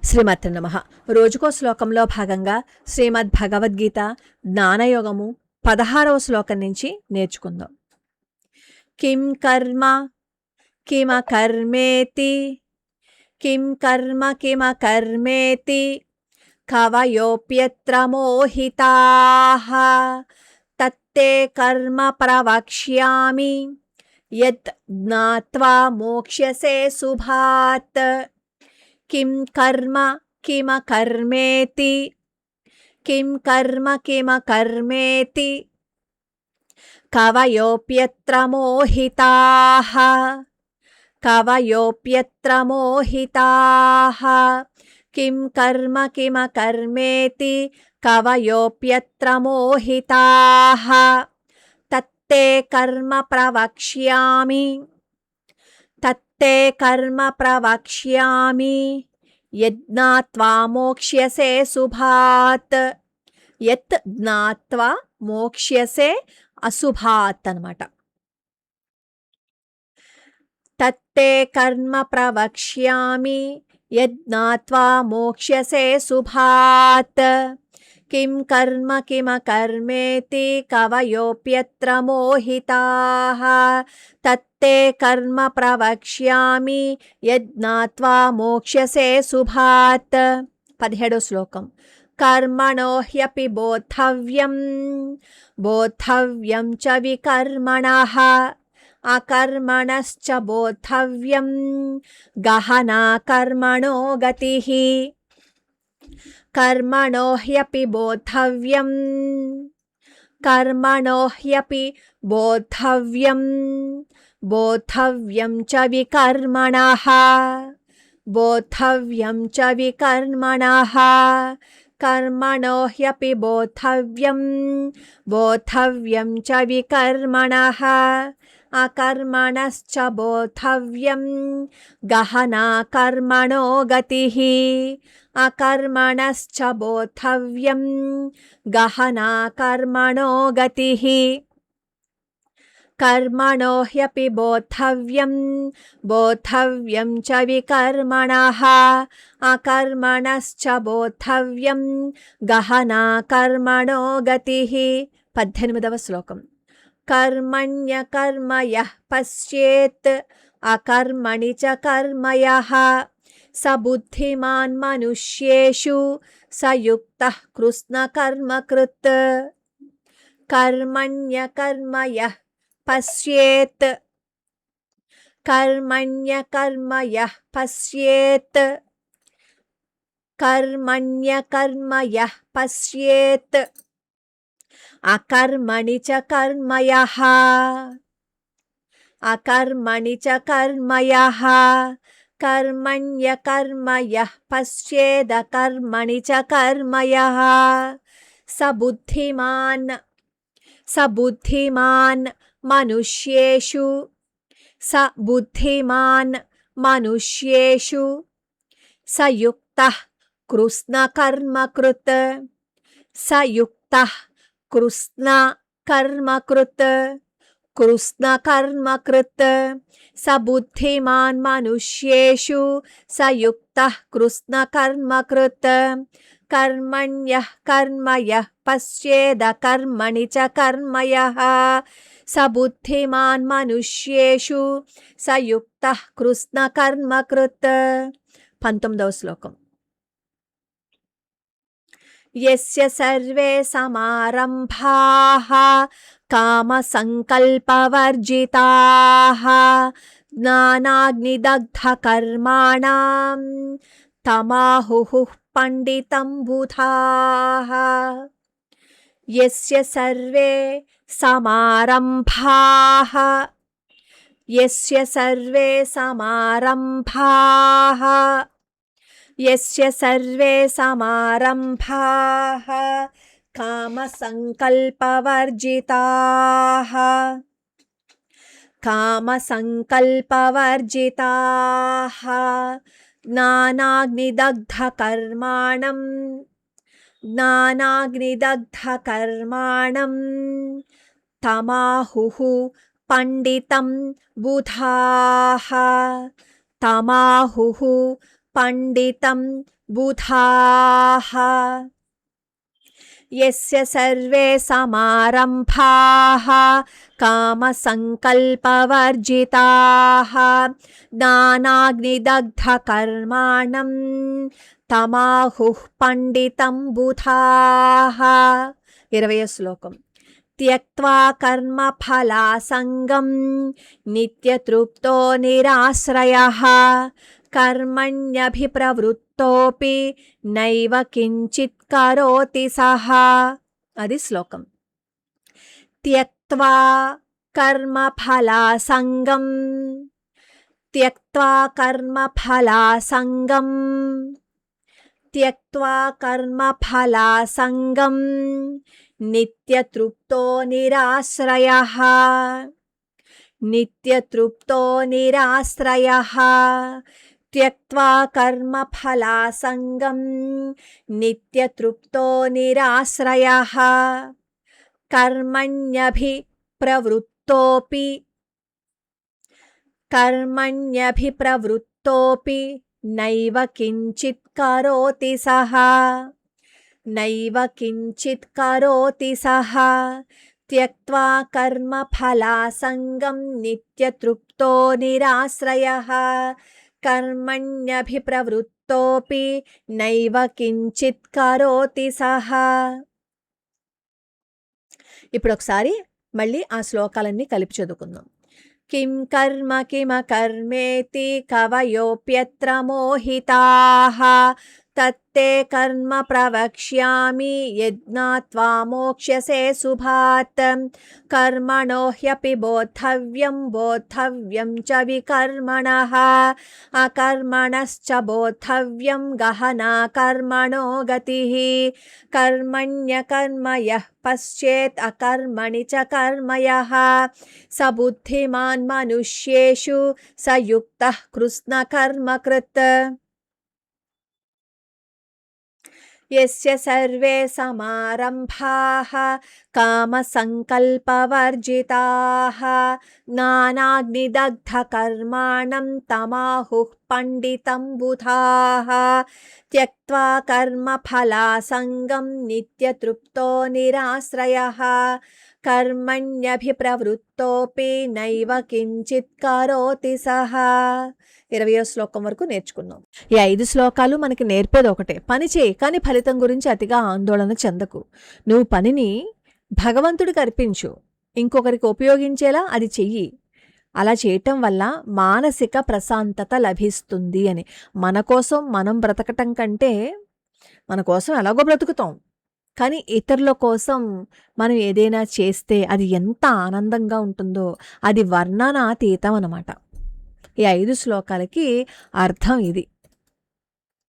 శ్రీమతే నమః. రోజుకో శ్లోకంలో భాగంగా శ్రీమద్ భగవద్గీత జ్ఞానయోగము 16వ శ్లోకం నుంచి నేర్చుకుందాం. కిం కర్మ కిమకర్మేతి కిం కర్మ కిమకర్మేతి కవయోప్యత్ర మోహితాః తత్తే కర్మ ప్రవక్ష్యామి యత్ జ్ఞాత్వా మోక్ష్యసే శుభాత్. किं कर्म किमकर्मेति किं कर्म किमकर्मेति कवयोप्यत्र मोहिताः कवयोप्यत्र मोहिताः किं कर्म किमकर्मेति कवयोप्यत्र मोहिताः तत्ते कर्म प्रवक्ष्यामि तत्ते कर्म प्रवक्ष्यामि यज्ञात्वा मोक्ष्यसे शुभात्. यत् ज्ञात्वा मोक्ष्यसे अशुभात् अन्नमाट. तत्ते कर्म प्रवक्ष्यामि यज्ञात्वा मोक्ष्यसे शुभात्. किं कर्म किमकर्मेति कवयोप्यत्र मोहिताः तत्ते कर्म प्रवक्ष्यामि यज्ञात्वा मोक्ष्यसे शुभात्. 17వ శ్లోకం. कर्मणो ह्यपि बोद्धव्यं बोद्धव्यं च विकर्मणः अकर्मणश्च बोद्धव्यं गहना कर्मणो गतिः. कर्मणो ह्यपि बोद्धव्यं कर्मणो ह्यपि बोद्धव्यं बोद्धव्यं च विकर्मणः बोद्धव्यं च विकर्मणः. कर्मणो ह्यपि बोद्धव्यं बोद्धव्यं च विकर्मणः अकर्मणश्च बोद्धव्यं गहना कर्मणो गतिः. अकर्मणश्च बोद्धव्यं गहना कर्मणो गतिः. कर्मणो ह्यपि बोद्धव्यं बोद्धव्यं च विकर्मणः अकर्मणश्च बोद्धव्यं गहना कर्मणो गतिः. 18వ శ్లోకం. कर्मण्यकर्म यः पश्येत् अकर्मणि च कर्म यः स बुद्धिमान् मनुष्येषु स युक्तः कृत्स्नकर्मकृत्. कर्मण्यकर्म यः पश्येत् कर्मण्यकर्म यः पश्येत् कर्मण्यकर्म यः पश्येत् अकर्मणि च कर्म यः अकर्मणि च कर्म यः. कर्मण्यकर्म यः पश्येदकर्मणि च कर्म यः स बुद्धिमान् मनुष्येषु स बुद्धिमान् मनुष्येषु स युक्तः कृत्स्नकर्मकृत् स युक्तः कृत्स्नकर्मकृत् कृत्स्नकर्मकृत्. स बुद्धिमान् मनुष्येषु स युक्तः कृत्स्नकर्मकृत्. कर्मण्यः कर्म यः पश्येदकर्मणि च कर्म यः स बुद्धिमान् मनुष्येषु स युक्तः कृत्स्नकर्मकृत्. 19వ శ్లోకం. यस्य सर्वे समारम्भाः कामसङ्कल्पवर्जिताः ज्ञानाग्निदग्धकर्माणां तमाहुः पण्डितं बुधाः. यस्य सर्वे समारम्भाः यस्य सर्वे समारम्भाः यस्य सर्वे समारम्भाः कामसङ्कल्पवर्जिताः कामसङ्कल्पवर्जिताः ज्ञानाग्निदग्धकर्माणं तमाहुः पण्डितं बुधाः तमाहुः పండితం బుధాః యస్య సర్వే సమారంభాః కామసంకల్పవర్జితాః జ్ఞానాగ్నిదగ్ధకర్మాణం తమాహుః పండితం బుధాః. 20వ శ్లోకం. త్యక్త్వా కర్మఫలాసంగం నిత్యతృప్తో నిరాశ్రయః కర్మణ్యభిప్రవృత్తోపి నైవ కించిత్ కరోతి సహ. అది శ్లోకం. త్యక్త్వా కర్మఫలాసంగం, త్యక్త్వా కర్మఫలాసంగం, త్యక్త్వా కర్మఫలాసంగం నిత్యతృప్తో నిరాశ్రయః, నిత్యతృప్తో నిరాశ్రయః. త్యక్త్వా కర్మఫలాసంగం నిత్యతృప్తో నిరాశ్రయః కర్మణ్యభిప్రవృత్తోపి, కర్మణ్యభిప్రవృత్తోపి నైవ కించిత్ కరోతి సహ, నైవ కించిత్ కరోతి సహ. త్యక్త్వా కర్మఫలాసంగం నిత్యతృప్తో నిరాశ్రయః కర్మణ్యభిప్రవృత్తోపి నైవ కించిత్ కరోతి సహ. ఇప్పుడు ఒకసారి మళ్ళీ ఆ శ్లోకాలన్నీ కలిపి చదువుకుందాం. కిం కర్మ కిమకర్మేతి కవయోప్యత్ర మోహితాః తత్తే కర్మ ప్రవక్ష్యామి యజ్ఞాత్వా మోక్ష్యసే శుభాత్. కర్మణో హ్యపి బోద్ధవ్యం బోద్ధవ్యం చ వికర్మణః అకర్మణశ్చ బోద్ధవ్యం గహనా కర్మణో గతిః. కర్మణ్యకర్మ యః పశ్చేత్ అకర్మణి చ కర్మ యః స బుద్ధిమాన్ మనుష్యేషు స యుక్తః కృష్ణ కర్మకృత్. యస్య సర్వే సమారంభాః కామసంకల్పవర్జితాః జ్ఞానాగ్నిదగ్ధకర్మాణం తమాహుః పండితం బుధాః. త్యక్త్వా కర్మఫలాసంగం నిత్యతృప్తో నిరాశ్రయః కర్మణ్యభిప్రవృత్తోపి నైవ కించిత్ కరోతి సహ. 20వ శ్లోకం వరకు నేర్చుకున్నాం. ఈ 5 శ్లోకాలు మనకి నేర్పేది ఒకటే, పని చేయి కానీ ఫలితం గురించి అతిగా ఆందోళన చెందకు. నువ్వు పనిని భగవంతుడికి అర్పించు, ఇంకొకరికి ఉపయోగించేలా అది చెయ్యి. అలా చేయటం వల్ల మానసిక ప్రశాంతత లభిస్తుంది అని. మన కోసం మనం బ్రతకటం కంటే మన కోసం ఎలాగో బ్రతుకుతాం, కానీ ఇతరుల కోసం మనం ఏదైనా చేస్తే అది ఎంత ఆనందంగా ఉంటుందో అది వర్ణనాతీతం అన్నమాట. ఈ 5 శ్లోకాలకి అర్థం ఇది.